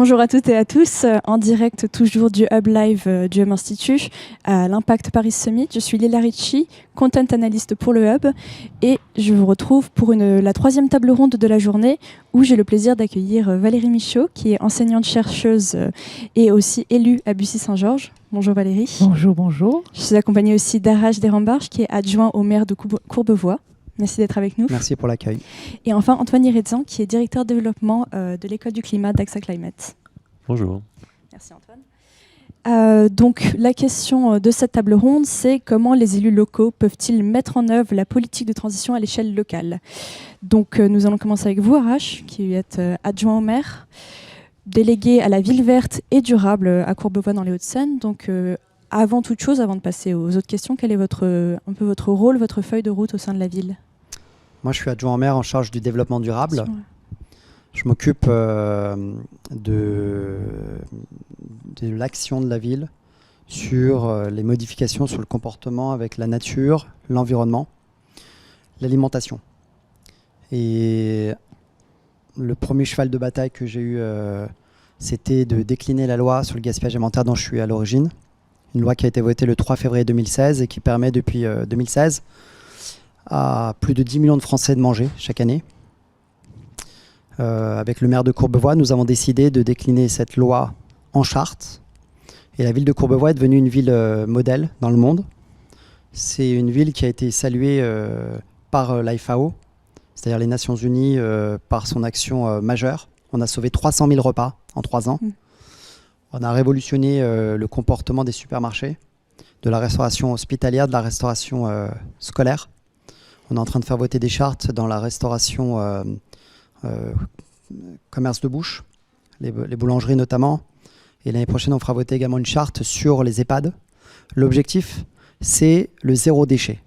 Bonjour à toutes et à tous, en direct toujours du Hub Live du Hub Institute à l'Impact Paris Summit. Je suis Léla Ricci, content analyst pour le Hub et je vous retrouve pour la troisième table ronde de la journée où j'ai le plaisir d'accueillir Valérie Michaud qui est enseignante-chercheuse et aussi élue à Bussy-Saint-Georges. Bonjour Valérie. Bonjour, bonjour. Je suis accompagnée aussi d'Arash Derambarche qui est adjoint au maire de Courbevoie. Merci d'être avec nous. Merci pour l'accueil. Et enfin, Antoine Iredzan, qui est directeur développement de l'École du climat d'AXA Climate. Bonjour. Merci Antoine. Donc, la question de cette table ronde, c'est comment les élus locaux peuvent-ils mettre en œuvre la politique de transition à l'échelle locale. Donc, nous allons commencer avec vous, Arash, qui est adjoint au maire, délégué à la ville verte et durable à Courbevoie dans les Hauts-de-Seine. Donc, avant toute chose, avant de passer aux autres questions, quel est un peu votre rôle, votre feuille de route au sein de la ville ? Moi, je suis adjoint au maire en charge du développement durable. Je m'occupe de l'action de la ville sur les modifications sur le comportement avec la nature, l'environnement, l'alimentation. Et le premier cheval de bataille que j'ai eu, c'était de décliner la loi sur le gaspillage alimentaire dont je suis à l'origine. Une loi qui a été votée le 3 février 2016 et qui permet depuis 2016 à plus de 10 millions de Français de manger chaque année. Avec le maire de Courbevoie, nous avons décidé de décliner cette loi en charte. Et la ville de Courbevoie est devenue une ville modèle dans le monde. C'est une ville qui a été saluée par la FAO, c'est-à-dire les Nations Unies, par son action majeure. On a sauvé 300 000 repas en 3 ans. On a révolutionné le comportement des supermarchés, de la restauration hospitalière, de la restauration scolaire. On est en train de faire voter des chartes dans la restauration commerce de bouche, les boulangeries notamment. Et l'année prochaine, on fera voter également une charte sur les EHPAD. L'objectif, c'est le zéro déchet.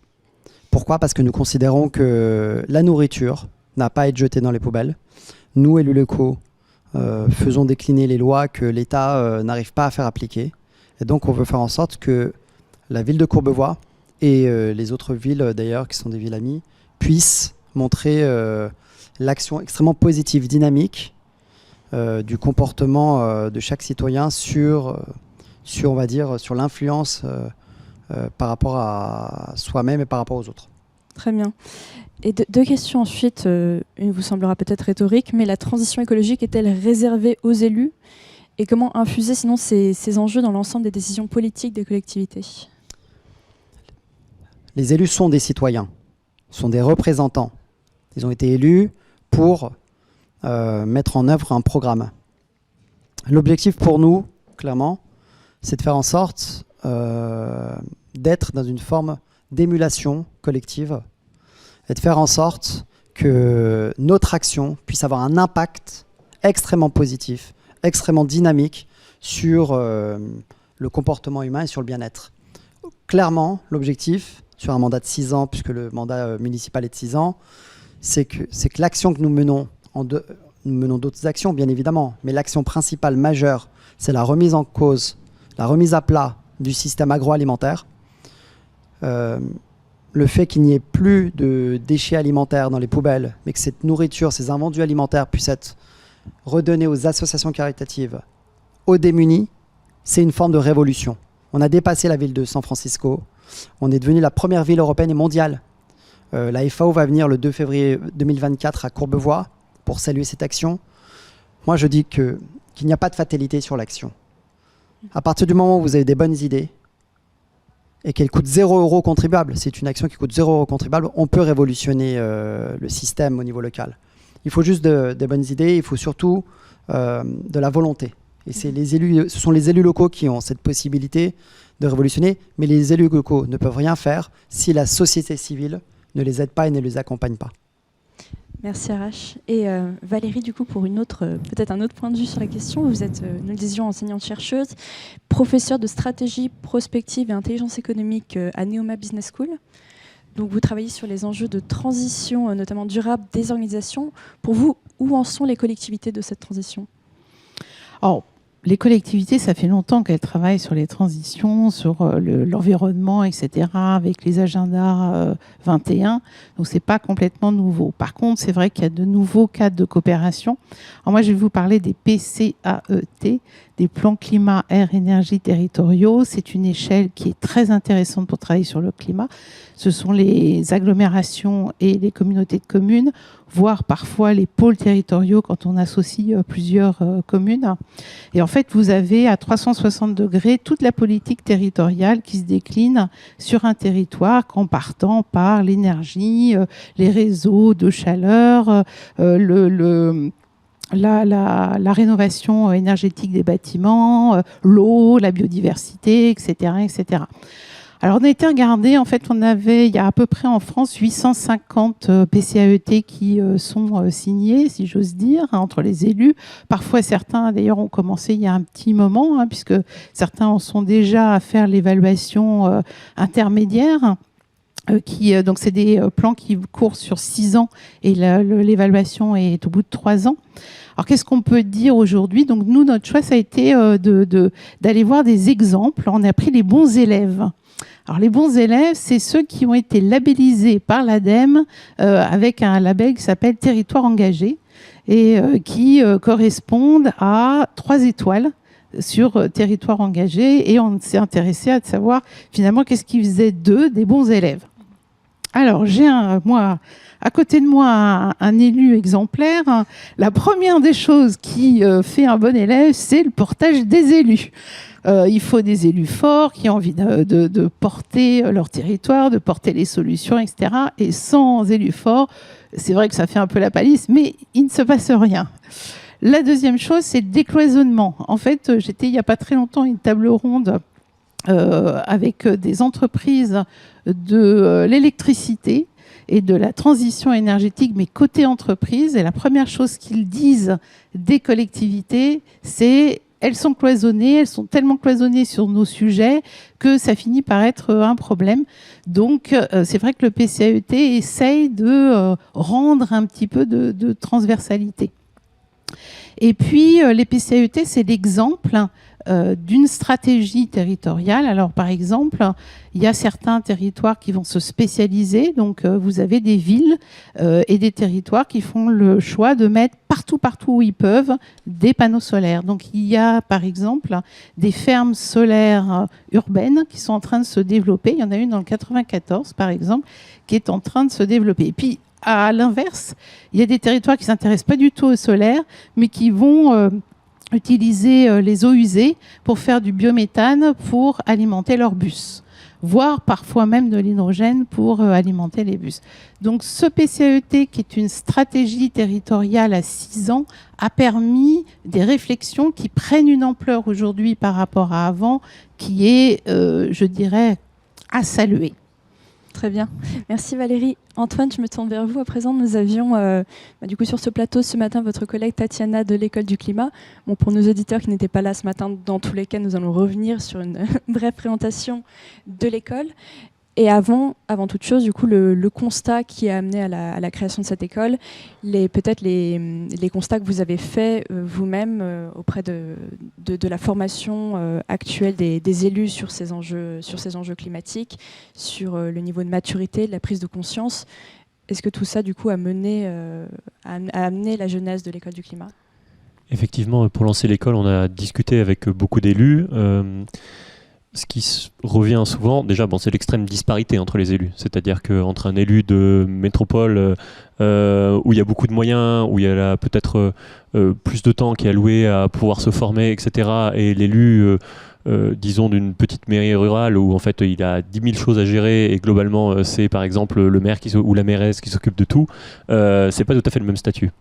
Pourquoi ? Parce que nous considérons que la nourriture n'a pas à être jetée dans les poubelles. Nous, élus locaux, faisons décliner les lois que l'État n'arrive pas à faire appliquer. Et donc, on veut faire en sorte que la ville de Courbevoie et les autres villes, d'ailleurs, qui sont des villes amies, puissent montrer l'action extrêmement positive, dynamique du comportement de chaque citoyen sur on va dire, sur l'influence par rapport à soi-même et par rapport aux autres. Très bien. Et deux questions ensuite, une vous semblera peut-être rhétorique, mais la transition écologique est-elle réservée aux élus ? Et comment infuser sinon ces enjeux dans l'ensemble des décisions politiques des collectivités ? Les élus sont des citoyens, sont des représentants. Ils ont été élus pour mettre en œuvre un programme. L'objectif pour nous, clairement, c'est de faire en sorte d'être dans une forme d'émulation collective et de faire en sorte que notre action puisse avoir un impact extrêmement positif, extrêmement dynamique sur le comportement humain et sur le bien-être. Clairement, l'objectif, sur un mandat de 6 ans, puisque le mandat municipal est de 6 ans, c'est que l'action que nous menons, nous menons d'autres actions bien évidemment, mais l'action principale majeure, c'est la remise en cause, la remise à plat du système agroalimentaire. Le fait qu'il n'y ait plus de déchets alimentaires dans les poubelles, mais que cette nourriture, ces invendus alimentaires puissent être redonnés aux associations caritatives, aux démunis, c'est une forme de révolution. On a dépassé la ville de San Francisco. On est devenu la première ville européenne et mondiale. La FAO va venir le 2 février 2024 à Courbevoie pour saluer cette action. Moi, je dis qu'il n'y a pas de fatalité sur l'action. À partir du moment où vous avez des bonnes idées et qu'elles coûtent 0 € contribuable, c'est une action qui coûte 0 € contribuable, on peut révolutionner le système au niveau local. Il faut juste des bonnes idées, il faut surtout de la volonté. Et ce sont les élus locaux qui ont cette possibilité de révolutionner, mais les élus locaux ne peuvent rien faire si la société civile ne les aide pas et ne les accompagne pas. Merci Arash. Et Valérie, du coup, pour peut-être un autre point de vue sur la question, vous êtes, nous le disions, enseignante-chercheuse, professeure de stratégie, prospective et intelligence économique à Neoma Business School. Donc vous travaillez sur les enjeux de transition, notamment durable, des organisations. Pour vous, où en sont les collectivités de cette transition ? Alors, les collectivités, ça fait longtemps qu'elles travaillent sur les transitions, sur l'environnement, etc., avec les agendas 21. Donc, ce n'est pas complètement nouveau. Par contre, c'est vrai qu'il y a de nouveaux cadres de coopération. Alors, moi, je vais vous parler des PCAET, des plans climat, air, énergie territoriaux. C'est une échelle qui est très intéressante pour travailler sur le climat. Ce sont les agglomérations et les communautés de communes, voire parfois les pôles territoriaux quand on associe plusieurs communes. Et en fait, vous avez à 360 degrés toute la politique territoriale qui se décline sur un territoire en partant par l'énergie, les réseaux de chaleur, la rénovation énergétique des bâtiments, l'eau, la biodiversité, etc., etc. Alors, on a été regardé, en fait, il y a à peu près en France 850 PCAET qui sont signés, si j'ose dire, entre les élus. Parfois, certains, d'ailleurs, ont commencé il y a un petit moment, puisque certains en sont déjà à faire l'évaluation intermédiaire. Donc, c'est des plans qui courent sur 6 ans et l'évaluation est au bout de 3 ans. Alors, qu'est-ce qu'on peut dire aujourd'hui? Donc, nous, notre choix, ça a été d'aller voir des exemples. On a pris les bons élèves. Alors, les bons élèves, c'est ceux qui ont été labellisés par l'ADEME avec un label qui s'appelle Territoire engagé et qui correspondent à 3 étoiles sur Territoire engagé. Et on s'est intéressé à savoir finalement qu'est-ce qui faisait d'eux des bons élèves. Alors, j'ai à côté de moi un élu exemplaire. La première des choses qui fait un bon élève, c'est le portage des élus. Il faut des élus forts qui ont envie de porter leur territoire, de porter les solutions, etc. Et sans élus forts, c'est vrai que ça fait un peu la palisse, mais il ne se passe rien. La deuxième chose, c'est le décloisonnement. En fait, j'étais il n'y a pas très longtemps à une table ronde avec des entreprises de l'électricité et de la transition énergétique, mais côté entreprise. Et la première chose qu'ils disent des collectivités, c'est elles sont cloisonnées, elles sont tellement cloisonnées sur nos sujets que ça finit par être un problème. Donc, c'est vrai que le PCAET essaye de rendre un petit peu de transversalité. Et puis, les PCAET, c'est l'exemple d'une stratégie territoriale. Alors, par exemple, il y a certains territoires qui vont se spécialiser. Donc, vous avez des villes et des territoires qui font le choix de mettre partout où ils peuvent des panneaux solaires. Donc, il y a, par exemple, des fermes solaires urbaines qui sont en train de se développer. Il y en a une dans le 94, par exemple, qui est en train de se développer. Et puis, à l'inverse, il y a des territoires qui ne s'intéressent pas du tout au solaire, mais qui vont utiliser les eaux usées pour faire du biométhane pour alimenter leurs bus, voire parfois même de l'hydrogène pour alimenter les bus. Donc ce PCAET, qui est une stratégie territoriale à 6 ans, a permis des réflexions qui prennent une ampleur aujourd'hui par rapport à avant, qui est, je dirais, à saluer. Très bien. Merci Valérie. Antoine, je me tourne vers vous. À présent, nous avions du coup sur ce plateau ce matin votre collègue Tatiana de l'École du Climat. Bon, pour nos auditeurs qui n'étaient pas là ce matin, dans tous les cas, nous allons revenir sur une brève présentation de l'école. Et avant toute chose, du coup, le constat qui a amené à la création de cette école, peut-être les constats que vous avez faits vous-même auprès de la formation actuelle des élus sur ces enjeux climatiques, sur le niveau de maturité, de la prise de conscience. Est-ce que tout ça, du coup, a amené la jeunesse de l'école du climat? Effectivement, pour lancer l'école, on a discuté avec beaucoup d'élus. Ce qui revient souvent, déjà, c'est l'extrême disparité entre les élus. C'est-à-dire qu'entre un élu de métropole où il y a beaucoup de moyens, où il y a peut-être plus de temps qui est alloué à pouvoir se former, etc., et l'élu, disons, d'une petite mairie rurale où en fait il a 10 000 choses à gérer et globalement c'est par exemple le maire ou la mairesse qui s'occupe de tout, c'est pas tout à fait le même statut.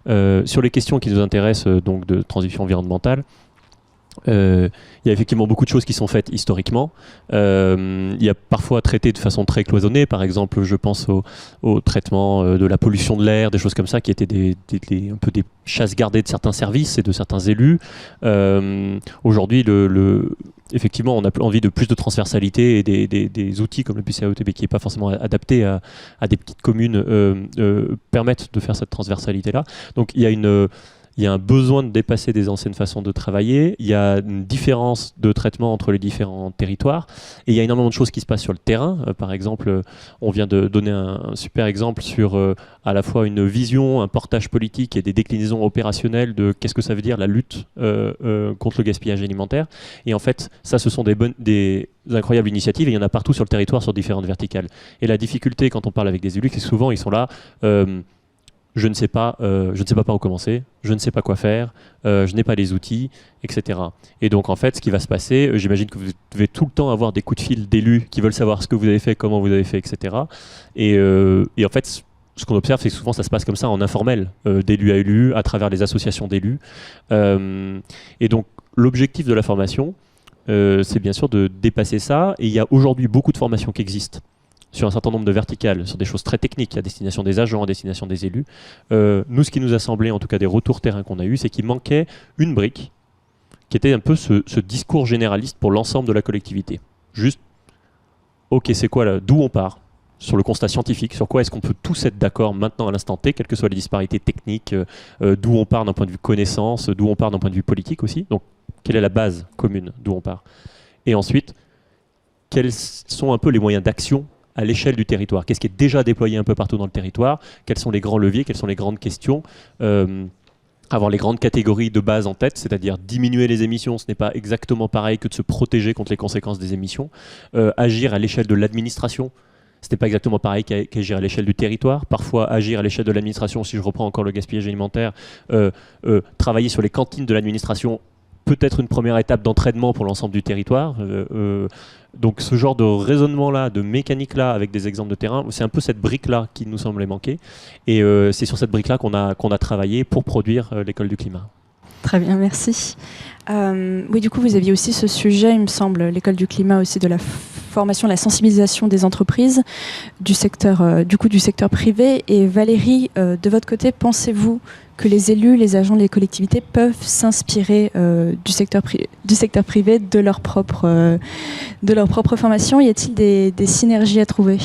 Sur les questions qui nous intéressent, donc de transition environnementale, il y a effectivement beaucoup de choses qui sont faites historiquement. Il y a parfois traité de façon très cloisonnée. Par exemple, je pense au traitement de la pollution de l'air, des choses comme ça, qui étaient un peu des chasses gardées de certains services et de certains élus. Aujourd'hui, effectivement, on a envie de plus de transversalité et des outils comme le PCAET, qui n'est pas forcément adapté à des petites communes, permettent de faire cette transversalité-là. Donc il y a il y a un besoin de dépasser des anciennes façons de travailler, il y a une différence de traitement entre les différents territoires, et il y a énormément de choses qui se passent sur le terrain. Par exemple, on vient de donner un super exemple sur à la fois une vision, un portage politique et des déclinaisons opérationnelles de qu'est-ce que ça veut dire la lutte contre le gaspillage alimentaire. Et en fait, ça, ce sont des incroyables initiatives, et il y en a partout sur le territoire, sur différentes verticales. Et la difficulté quand on parle avec des élus, c'est que souvent ils sont là, je ne sais pas par où commencer, je ne sais pas quoi faire, je n'ai pas les outils, etc. Et donc en fait, ce qui va se passer, j'imagine que vous devez tout le temps avoir des coups de fil d'élus qui veulent savoir ce que vous avez fait, comment vous avez fait, etc. Et en fait, ce qu'on observe, c'est que souvent ça se passe comme ça en informel, d'élu à élu, à travers les associations d'élus. Et donc l'objectif de la formation, c'est bien sûr de dépasser ça. Et il y a aujourd'hui beaucoup de formations qui existent sur un certain nombre de verticales, sur des choses très techniques, à destination des agents, à destination des élus. Nous, ce qui nous a semblé, en tout cas des retours terrain qu'on a eus, c'est qu'il manquait une brique, qui était un peu ce discours généraliste pour l'ensemble de la collectivité. Juste, ok, c'est quoi là, d'où on part sur le constat scientifique, sur quoi est-ce qu'on peut tous être d'accord maintenant à l'instant T, quelles que soient les disparités techniques, d'où on part d'un point de vue connaissance, d'où on part d'un point de vue politique aussi. Donc, quelle est la base commune d'où on part? Et ensuite, quels sont un peu les moyens d'action à l'échelle du territoire? Qu'est-ce qui est déjà déployé un peu partout dans le territoire? Quels sont les grands leviers? Quelles sont les grandes questions? Avoir les grandes catégories de base en tête, c'est-à-dire diminuer les émissions, ce n'est pas exactement pareil que de se protéger contre les conséquences des émissions. Agir à l'échelle de l'administration, ce n'est pas exactement pareil qu'agir à l'échelle du territoire. Parfois, agir à l'échelle de l'administration, si je reprends encore le gaspillage alimentaire, travailler sur les cantines de l'administration, peut-être une première étape d'entraînement pour l'ensemble du territoire. Donc ce genre de raisonnement-là, de mécanique-là, avec des exemples de terrain, c'est un peu cette brique-là qui nous semblait manquer. Et c'est sur cette brique-là qu'on a travaillé pour produire l'école du climat. Très bien, merci. Oui, du coup, vous aviez aussi ce sujet, il me semble, l'école du climat aussi, de la formation, la sensibilisation des entreprises, du secteur privé. Et Valérie, de votre côté, pensez-vous que les élus, les agents, les collectivités peuvent s'inspirer du secteur privé, de leur propre formation? Y a-t-il des synergies à trouver?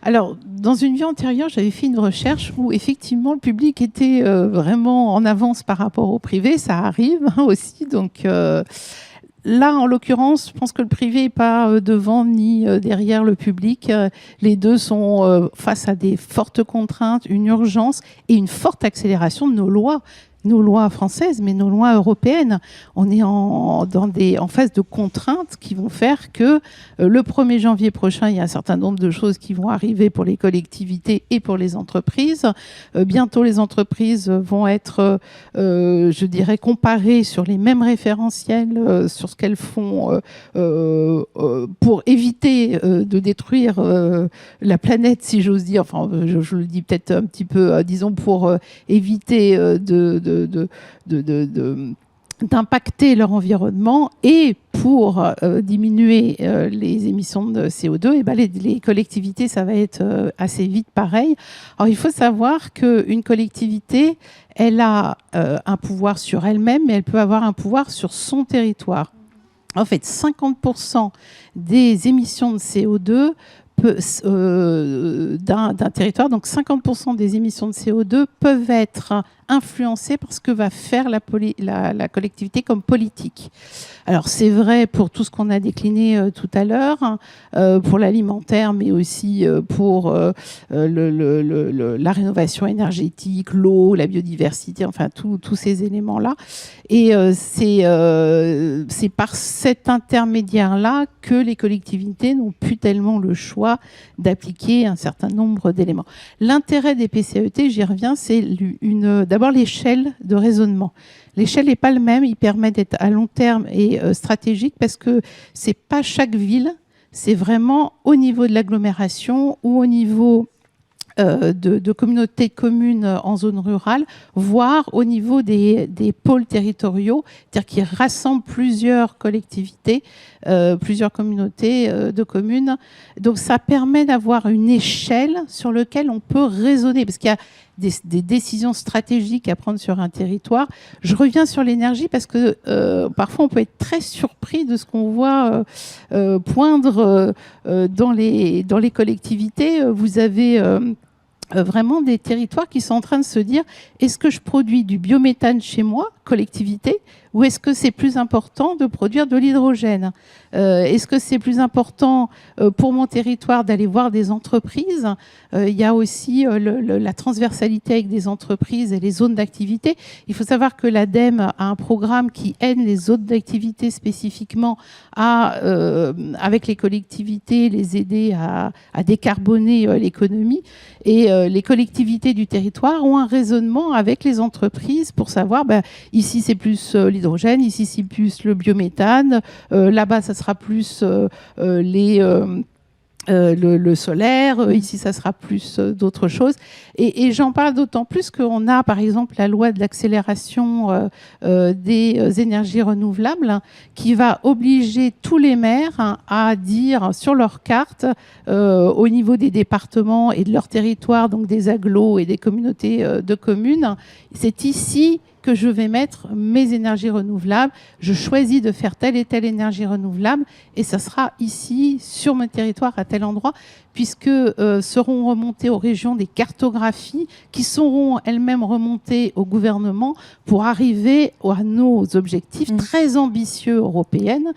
Alors, dans une vie antérieure, j'avais fait une recherche où effectivement le public était vraiment en avance par rapport au privé. Ça arrive aussi. Donc là, en l'occurrence, je pense que le privé n'est pas devant ni derrière le public. Les deux sont face à des fortes contraintes, une urgence et une forte accélération de nos lois françaises, mais nos lois européennes. On est en phase de contraintes qui vont faire que le 1er janvier prochain, il y a un certain nombre de choses qui vont arriver pour les collectivités et pour les entreprises. Bientôt, les entreprises vont être, je dirais, comparées sur les mêmes référentiels, sur ce qu'elles font pour éviter de détruire la planète, si j'ose dire. Enfin, je le dis peut-être un petit peu, disons, pour éviter d'impacter leur environnement et pour diminuer les émissions de CO2, et ben les collectivités, ça va être assez vite pareil. Alors, il faut savoir qu'une collectivité, elle a un pouvoir sur elle-même, mais elle peut avoir un pouvoir sur son territoire. En fait, 50% des émissions de CO2 d'un territoire, donc 50% des émissions de CO2 peuvent être influencées par ce que va faire la collectivité comme politique. Alors c'est vrai pour tout ce qu'on a décliné tout à l'heure, pour l'alimentaire, mais aussi pour la rénovation énergétique, l'eau, la biodiversité, enfin tous ces éléments-là. Et c'est par cet intermédiaire-là que les collectivités n'ont plus tellement le choix d'appliquer un certain nombre d'éléments. L'intérêt des PCAET, j'y reviens, c'est d'abord l'échelle de raisonnement. L'échelle n'est pas le même, il permet d'être à long terme et stratégique parce que c'est pas chaque ville, c'est vraiment au niveau de l'agglomération ou au niveau de communautés de communes en zone rurale, voire au niveau des pôles territoriaux, c'est-à-dire qui rassemblent plusieurs collectivités, plusieurs communautés de communes. Donc ça permet d'avoir une échelle sur laquelle on peut raisonner, parce qu'il y a des décisions stratégiques à prendre sur un territoire. Je reviens sur l'énergie parce que parfois on peut être très surpris de ce qu'on voit poindre dans les collectivités. Vous avez vraiment des territoires qui sont en train de se dire, est-ce que je produis du biométhane chez moi, collectivité, ou est-ce que c'est plus important de produire de l'hydrogène ? Est-ce que c'est plus important pour mon territoire d'aller voir des entreprises ? Il y a aussi la transversalité avec des entreprises et les zones d'activité. Il faut savoir que l'ADEME a un programme qui aide les zones d'activité spécifiquement avec les collectivités, les aider à décarboner l'économie. Et les collectivités du territoire ont un raisonnement avec les entreprises pour savoir, ici c'est plus l'hydrogène, ici c'est plus le biométhane, là-bas ça sera plus le solaire, ici ça sera plus d'autres choses. Et j'en parle d'autant plus qu'on a par exemple la loi de l'accélération des énergies renouvelables qui va obliger tous les maires à dire sur leur carte au niveau des départements et de leur territoire, donc des agglos et des communautés de communes, c'est ici que je vais mettre mes énergies renouvelables. Je choisis de faire telle et telle énergie renouvelable et ça sera ici, sur mon territoire, à tel endroit, puisque seront remontées aux régions des cartographies qui seront elles-mêmes remontées au gouvernement pour arriver à nos objectifs très ambitieux européens,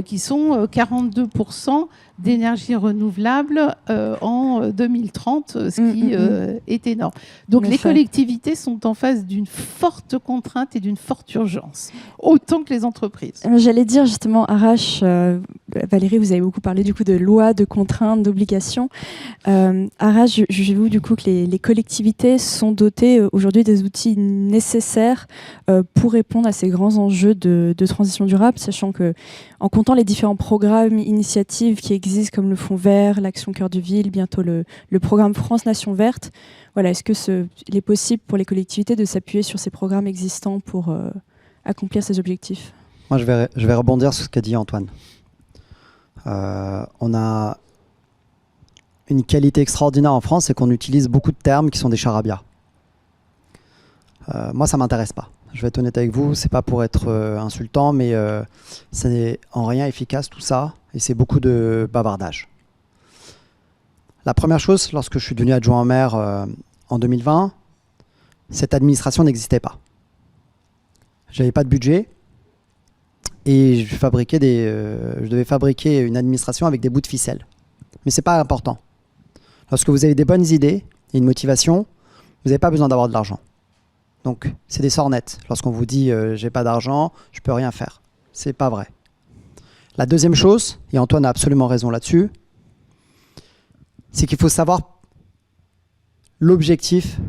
qui sont 42% d'énergie renouvelable en 2030, ce qui est énorme. Donc les collectivités sont en face d'une forte contrainte et d'une forte urgence, autant que les entreprises. J'allais dire justement, Arash, Valérie, vous avez beaucoup parlé du coup de lois, de contraintes, d'obligations. Arash, jugez-vous du coup que les collectivités sont dotées aujourd'hui des outils nécessaires pour répondre à ces grands enjeux de transition durable, sachant que en comptant les différents programmes, initiatives qui existent comme le Fonds vert, l'Action Cœur de Ville, bientôt le programme France Nation Verte, voilà, est-ce que il est possible pour les collectivités de s'appuyer sur ces programmes existants pour accomplir ces objectifs ? Moi, je vais rebondir sur ce qu'a dit Antoine. On a une qualité extraordinaire en France, c'est qu'on utilise beaucoup de termes qui sont des charabia. Moi, ça ne m'intéresse pas. Je vais être honnête avec vous, c'est pas pour être insultant, mais ça n'est en rien efficace tout ça, et c'est beaucoup de bavardage. La première chose, lorsque je suis devenu adjoint au maire en 2020, cette administration n'existait pas. J'avais pas de budget, et je devais fabriquer une administration avec des bouts de ficelle. Mais c'est pas important. Lorsque vous avez des bonnes idées et une motivation, vous n'avez pas besoin d'avoir de l'argent. Donc, c'est des sornettes. Lorsqu'on vous dit j'ai pas d'argent, je peux rien faire. C'est pas vrai. La deuxième chose, et Antoine a absolument raison là-dessus, c'est qu'il faut savoir l'objectif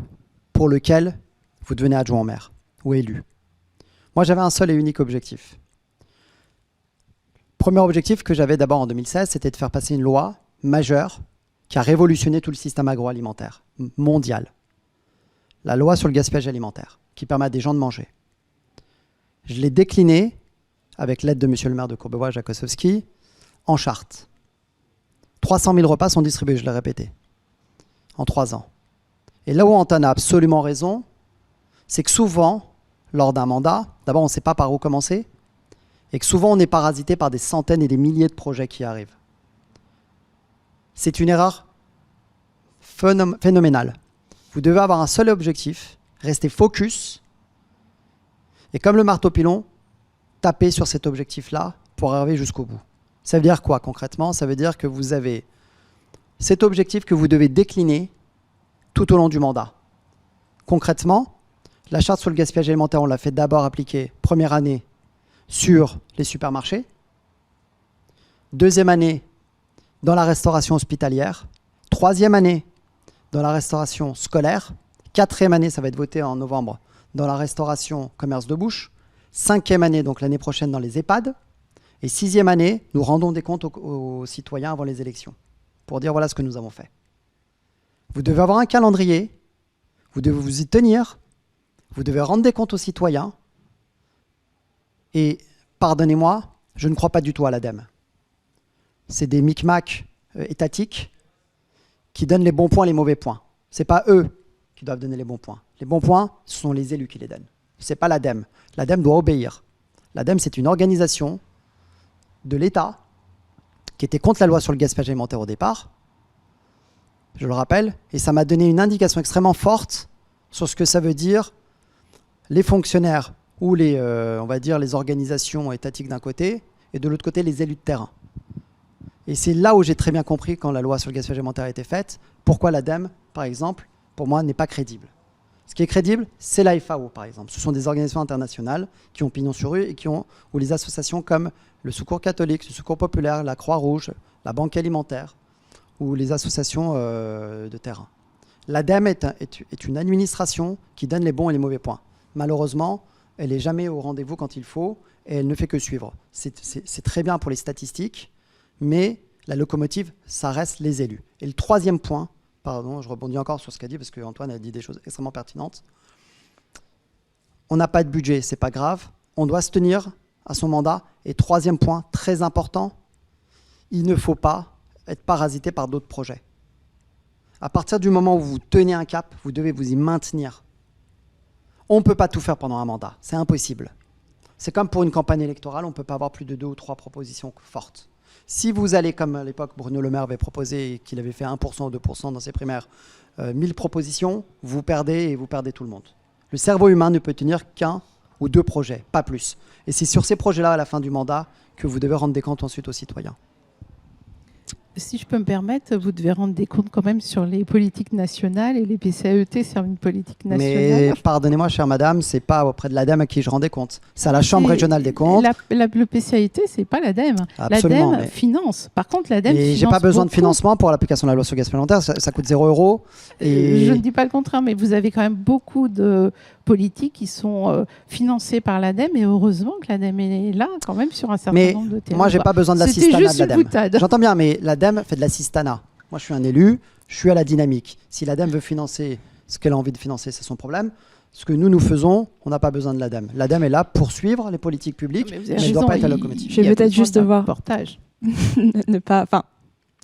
pour lequel vous devenez adjoint au maire ou élu. Moi, j'avais un seul et unique objectif. Premier objectif que j'avais d'abord en 2016, c'était de faire passer une loi majeure qui a révolutionné tout le système agroalimentaire mondial. La loi sur le gaspillage alimentaire, qui permet à des gens de manger. Je l'ai déclinée, avec l'aide de monsieur le maire de Courbevoie, Jacques Ossowski, en charte. 300 000 repas sont distribués, je l'ai répété, en 3 ans. Et là où Antoine a absolument raison, c'est que souvent, lors d'un mandat, d'abord on ne sait pas par où commencer, et que souvent on est parasité par des centaines et des milliers de projets qui arrivent. C'est une erreur phénoménale. Vous devez avoir un seul objectif, rester focus, et comme le marteau-pilon, taper sur cet objectif-là pour arriver jusqu'au bout. Ça veut dire quoi concrètement ? Ça veut dire que vous avez cet objectif que vous devez décliner tout au long du mandat. Concrètement, la charte sur le gaspillage alimentaire, on l'a fait d'abord appliquer première année sur les supermarchés, deuxième année dans la restauration hospitalière, troisième année dans la restauration scolaire, quatrième année, ça va être voté en novembre, dans la restauration commerce de bouche, cinquième année, donc l'année prochaine, dans les EHPAD, et sixième année, nous rendons des comptes aux citoyens avant les élections, pour dire voilà ce que nous avons fait. Vous devez avoir un calendrier, vous devez vous y tenir, vous devez rendre des comptes aux citoyens, et pardonnez-moi, je ne crois pas du tout à l'ADEME. C'est des micmacs étatiques qui donnent les bons points, les mauvais points. Ce n'est pas eux qui doivent donner les bons points. Les bons points, ce sont les élus qui les donnent. Ce n'est pas l'ADEME. L'ADEME doit obéir. L'ADEME, c'est une organisation de l'État qui était contre la loi sur le gaspillage alimentaire au départ, je le rappelle, et ça m'a donné une indication extrêmement forte sur ce que ça veut dire les fonctionnaires ou on va dire les organisations étatiques d'un côté, et de l'autre côté les élus de terrain. Et c'est là où j'ai très bien compris, quand la loi sur le gaspillage alimentaire a été faite, pourquoi l'ADEME, par exemple, pour moi, n'est pas crédible. Ce qui est crédible, c'est la FAO, par exemple. Ce sont des organisations internationales qui ont pignon sur rue et ou les associations comme le Secours catholique, le Secours populaire, la Croix-Rouge, la Banque alimentaire ou les associations de terrain. L'ADEME est une administration qui donne les bons et les mauvais points. Malheureusement, elle n'est jamais au rendez-vous quand il faut et elle ne fait que suivre. C'est très bien pour les statistiques, mais la locomotive, ça reste les élus. Et le troisième point, pardon, je rebondis encore sur ce qu'a dit parce qu'Antoine a dit des choses extrêmement pertinentes. On n'a pas de budget, c'est pas grave. On doit se tenir à son mandat. Et troisième point, très important, il ne faut pas être parasité par d'autres projets. À partir du moment où vous tenez un cap, vous devez vous y maintenir. On ne peut pas tout faire pendant un mandat, c'est impossible. C'est comme pour une campagne électorale, on ne peut pas avoir plus de 2 ou 3 propositions fortes. Si vous allez, comme à l'époque Bruno Le Maire avait proposé, et qu'il avait fait 1% ou 2% dans ses primaires, 1000 propositions, vous perdez et vous perdez tout le monde. Le cerveau humain ne peut tenir qu'1 ou 2 projets, pas plus. Et c'est sur ces projets-là, à la fin du mandat, que vous devez rendre des comptes ensuite aux citoyens. Si je peux me permettre, vous devez rendre des comptes quand même sur les politiques nationales et les PCAET servent une politique nationale. Mais pardonnez-moi, chère madame, c'est pas auprès de l'ADEME à qui je rendais compte. C'est à la Chambre régionale des comptes. Le PCAET, c'est pas l'ADEME. Absolument, L'ADEME finance. Par contre, l'ADEME finance. J'ai pas besoin de beaucoup. financement pour l'application de la loi sur le gaspillage alimentaire. Ça coûte 0 €. Et Je ne dis pas le contraire, mais vous avez quand même beaucoup de politiques qui sont financées par l'ADEME et heureusement que l'ADEME est là quand même sur un certain nombre de territoires. Moi, j'ai pas besoin de C'était l'assistanat juste de une l'ADEME. boutade. J'entends bien, mais l'ADEME fait de l'assistanat. Moi, je suis un élu, je suis à la dynamique. Si l'ADEME veut financer ce qu'elle a envie de financer, c'est son problème. Ce que nous faisons, on n'a pas besoin de l'ADEME. L'ADEME est là pour suivre les politiques publiques, mais elle ne doit pas être à la locomotive. Je vais peut-être juste devoir ne pas. Enfin,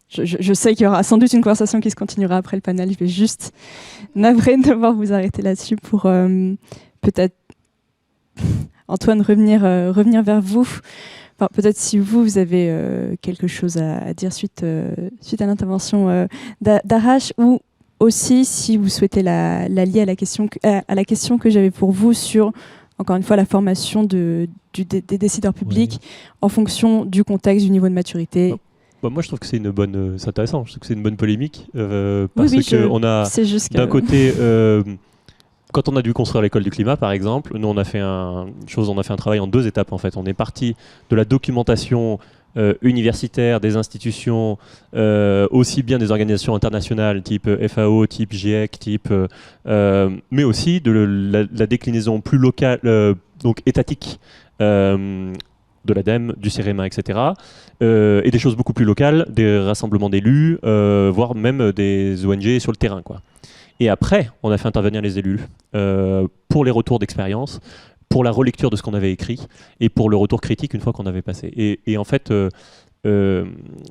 je sais qu'il y aura sans doute une conversation qui se continuera après le panel. Je vais juste navré de devoir vous arrêter là-dessus pour peut-être Antoine revenir vers vous. Enfin, peut-être si vous avez quelque chose à dire suite à l'intervention d'Arash, ou aussi si vous souhaitez la lier à la question que j'avais pour vous sur, encore une fois, la formation des décideurs publics en fonction du contexte, du niveau de maturité. Moi, je trouve que c'est c'est intéressant. Je trouve que c'est une bonne polémique parce que on a d'un côté, quand on a dû construire l'école du climat, par exemple, nous on a fait un travail en 2 étapes en fait. On est parti de la documentation universitaire des institutions, aussi bien des organisations internationales type FAO, type GIEC, mais aussi de la déclinaison plus locale, donc étatique. De l'ADEME, du CEREMA, etc. Et des choses beaucoup plus locales, des rassemblements d'élus, voire même des ONG sur le terrain, quoi. Et après, on a fait intervenir les élus pour les retours d'expérience, pour la relecture de ce qu'on avait écrit et pour le retour critique une fois qu'on avait passé. Et en fait, je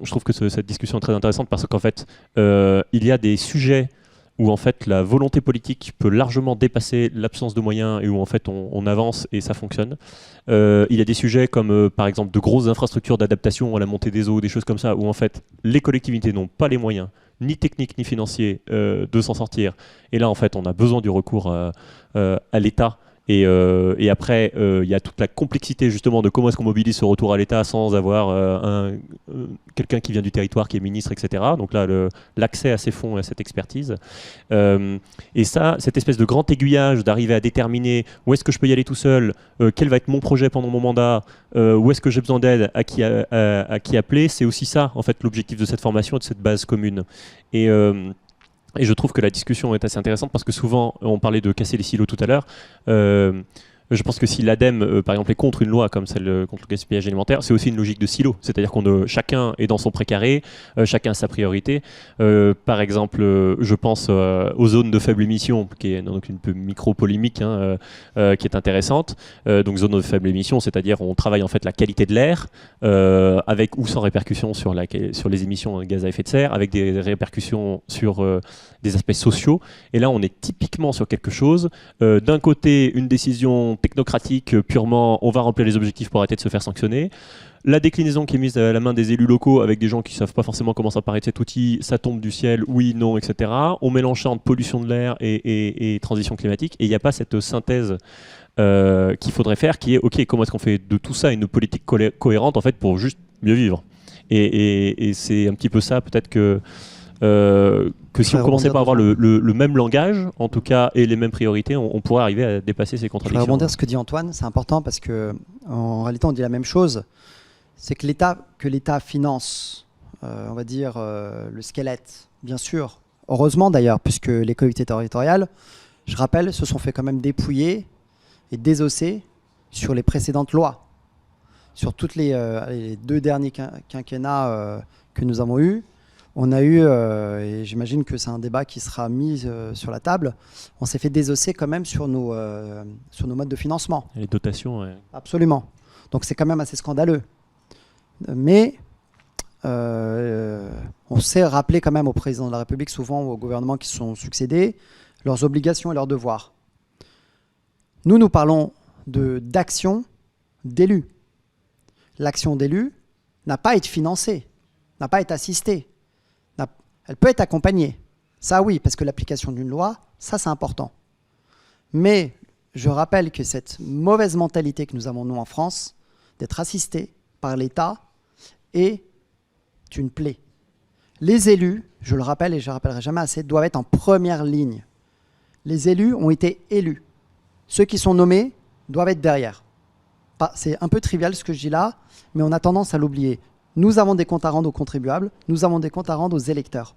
trouve que cette discussion est très intéressante parce qu'en fait, il y a des sujets où en fait la volonté politique peut largement dépasser l'absence de moyens et où en fait on avance et ça fonctionne. Il y a des sujets comme par exemple de grosses infrastructures d'adaptation à la montée des eaux, des choses comme ça, où en fait les collectivités n'ont pas les moyens, ni techniques ni financiers, de s'en sortir. Et là en fait on a besoin du recours à l'État. Et après, il y a toute la complexité justement de comment est-ce qu'on mobilise ce retour à l'État sans avoir quelqu'un qui vient du territoire, qui est ministre, etc. Donc là, l'accès à ces fonds et à cette expertise. Et ça, cette espèce de grand aiguillage, d'arriver à déterminer où est-ce que je peux y aller tout seul, quel va être mon projet pendant mon mandat, où est-ce que j'ai besoin d'aide, à qui appeler, c'est aussi ça, en fait, l'objectif de cette formation et de cette base commune. Et je trouve que la discussion est assez intéressante parce que souvent, on parlait de casser les silos tout à l'heure. Je pense que si l'ADEME, par exemple, est contre une loi comme celle contre le gaspillage alimentaire, c'est aussi une logique de silo. C'est-à-dire chacun est dans son précaré, chacun a sa priorité. Par exemple, je pense aux zones de faible émission, qui est donc une micro-polémique, qui est intéressante. Donc zone de faible émission, c'est-à-dire on travaille en fait la qualité de l'air, avec ou sans répercussion sur les émissions de gaz à effet de serre, avec des répercussions sur des aspects sociaux. Et là, on est typiquement sur quelque chose. D'un côté, une décision vision technocratique, purement on va remplir les objectifs pour arrêter de se faire sanctionner. La déclinaison qui est mise à la main des élus locaux avec des gens qui ne savent pas forcément comment s'apparaît cet outil, ça tombe du ciel, oui, non, etc. On mélange ça entre pollution de l'air et transition climatique, et il n'y a pas cette synthèse qu'il faudrait faire, qui est, ok, comment est-ce qu'on fait de tout ça une politique cohérente en fait, pour juste mieux vivre. Et c'est un petit peu ça, peut-être que si on commençait par avoir le même langage, en tout cas, et les mêmes priorités, on pourrait arriver à dépasser ces Je vais contradictions. rebondir sur ce que dit Antoine, c'est important parce que en réalité on dit la même chose, c'est que l'État finance, on va dire, le squelette, bien sûr, heureusement d'ailleurs, puisque les collectivités territoriales, je rappelle, se sont fait quand même dépouiller et désosser sur les précédentes lois, sur toutes les 2 derniers quinquennats que nous avons eus. On a eu, et j'imagine que c'est un débat qui sera mis sur la table, on s'est fait désosser quand même sur nos modes de financement. Les dotations, ouais. Absolument. Donc c'est quand même assez scandaleux. Mais on s'est rappelé quand même au président de la République, souvent aux gouvernements qui se sont succédés, leurs obligations et leurs devoirs. Nous parlons d'action d'élus. L'action d'élus n'a pas à être financée, n'a pas à être assistée. Elle peut être accompagnée. Ça oui, parce que l'application d'une loi, ça c'est important. Mais je rappelle que cette mauvaise mentalité que nous avons nous en France, d'être assistés par l'État, est une plaie. Les élus, je le rappelle et je ne le rappellerai jamais assez, doivent être en première ligne. Les élus ont été élus. Ceux qui sont nommés doivent être derrière. C'est un peu trivial ce que je dis là, mais on a tendance à l'oublier. Nous avons des comptes à rendre aux contribuables, nous avons des comptes à rendre aux électeurs.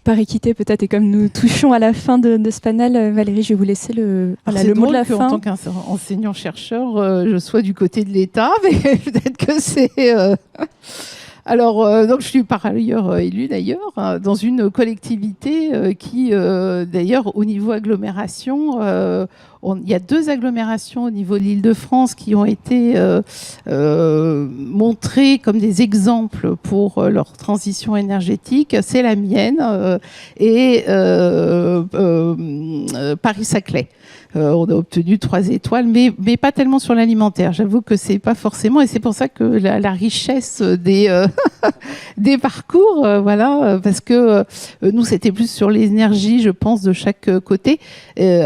Par équité peut-être, et comme nous touchons à la fin de ce panel, Valérie, je vais vous laisser le mot de la fin. En tant qu'enseignant-chercheur, je sois du côté de l'État, mais peut-être que c'est... Alors, donc je suis par ailleurs élue d'ailleurs dans une collectivité qui, d'ailleurs, au niveau agglomération, il y a 2 agglomérations au niveau de l'Île-de-France qui ont été montrées comme des exemples pour leur transition énergétique. C'est la mienne et Paris-Saclay. On a obtenu 3 étoiles, mais pas tellement sur l'alimentaire. J'avoue que c'est pas forcément, et c'est pour ça que la richesse des parcours, voilà, parce que nous c'était plus sur l'énergie, je pense, de chaque côté,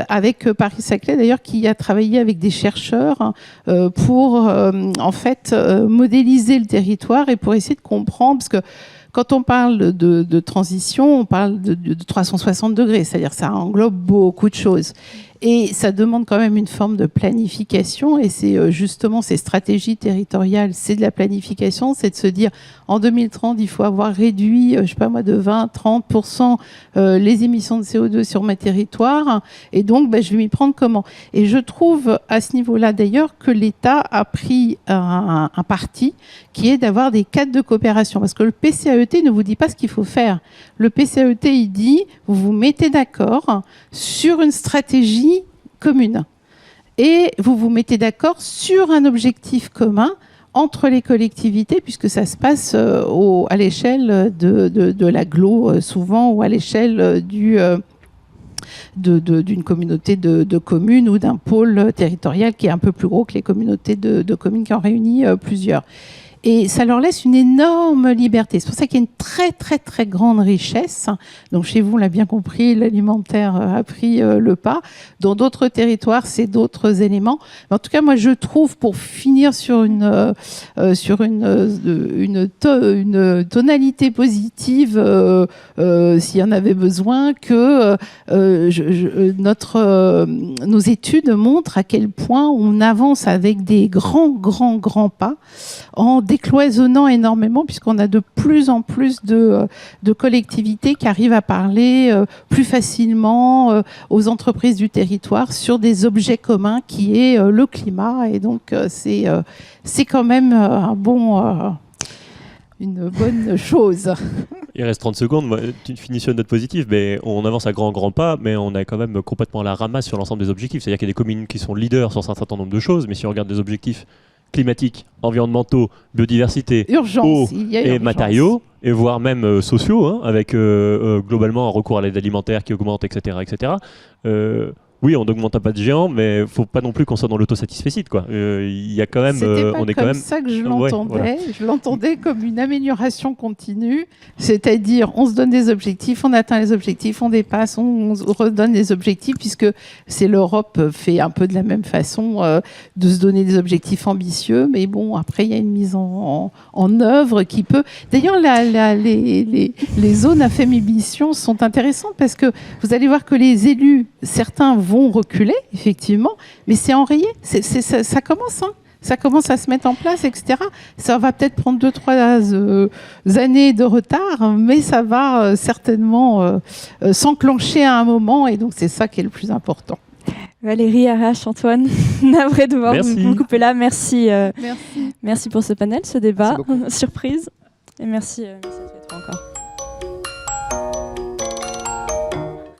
avec Paris-Saclay d'ailleurs, qui a travaillé avec des chercheurs pour en fait modéliser le territoire et pour essayer de comprendre, parce que quand on parle de transition, on parle de 360 degrés, c'est-à-dire que ça englobe beaucoup de choses. Et ça demande quand même une forme de planification, et c'est justement ces stratégies territoriales, c'est de la planification, c'est de se dire en 2030 il faut avoir réduit, je sais pas moi, de 20-30% les émissions de CO2 sur ma territoire, et donc je vais m'y prendre comment. Et je trouve à ce niveau-là d'ailleurs que l'État a pris un parti qui est d'avoir des cadres de coopération, parce que le PCAET ne vous dit pas ce qu'il faut faire. Le PCAET il dit vous vous mettez d'accord sur une stratégie commune et vous vous mettez d'accord sur un objectif commun entre les collectivités, puisque ça se passe à l'échelle de l'agglo souvent, ou à l'échelle d'une communauté de communes ou d'un pôle territorial qui est un peu plus gros que les communautés de communes qui en réunissent plusieurs. Et ça leur laisse une énorme liberté. C'est pour ça qu'il y a une très, très, très grande richesse. Donc, chez vous, on l'a bien compris, l'alimentaire a pris le pas. Dans d'autres territoires, c'est d'autres éléments. Mais en tout cas, moi, je trouve, pour finir sur une tonalité positive, s'il y en avait besoin, que nos études montrent à quel point on avance avec des grands pas, en décloisonnant énormément, puisqu'on a de plus en plus de collectivités qui arrivent à parler plus facilement aux entreprises du territoire sur des objets communs qui est le climat. Et donc, c'est quand même une bonne chose. Il reste 30 secondes. Tu finis sur une note positive, mais on avance à grands pas, mais on est quand même complètement à la ramasse sur l'ensemble des objectifs. C'est-à-dire qu'il y a des communes qui sont leaders sur un certain nombre de choses, mais si on regarde des objectifs climatiques, environnementaux, biodiversité, eau et matériaux, et voire même sociaux, avec globalement un recours à l'aide alimentaire qui augmente, etc., Oui, on n'augmente pas de géant, mais il faut pas non plus qu'on soit dans l'autosatisfecit, quoi. Il y a quand même, C'était pas on est comme quand même. ça que je Ouais, l'entendais. voilà. Je l'entendais comme une amélioration continue, c'est-à-dire on se donne des objectifs, on atteint les objectifs, on dépasse, on redonne des objectifs, puisque c'est l'Europe fait un peu de la même façon de se donner des objectifs ambitieux, mais bon, après il y a une mise en œuvre qui peut. D'ailleurs, les zones à faible émission sont intéressantes parce que vous allez voir que les élus, certains vont reculer, effectivement, mais c'est enrayé. Ça commence, hein. Ça commence à se mettre en place, etc. Ça va peut-être prendre 2-3 années de retard, mais ça va certainement s'enclencher à un moment, et donc c'est ça qui est le plus important. Valérie, Arash, Antoine, navré de devoir vous couper là. Merci, Merci. merci pour ce panel, ce débat, Merci beaucoup. surprise. Et merci à tous les trois encore.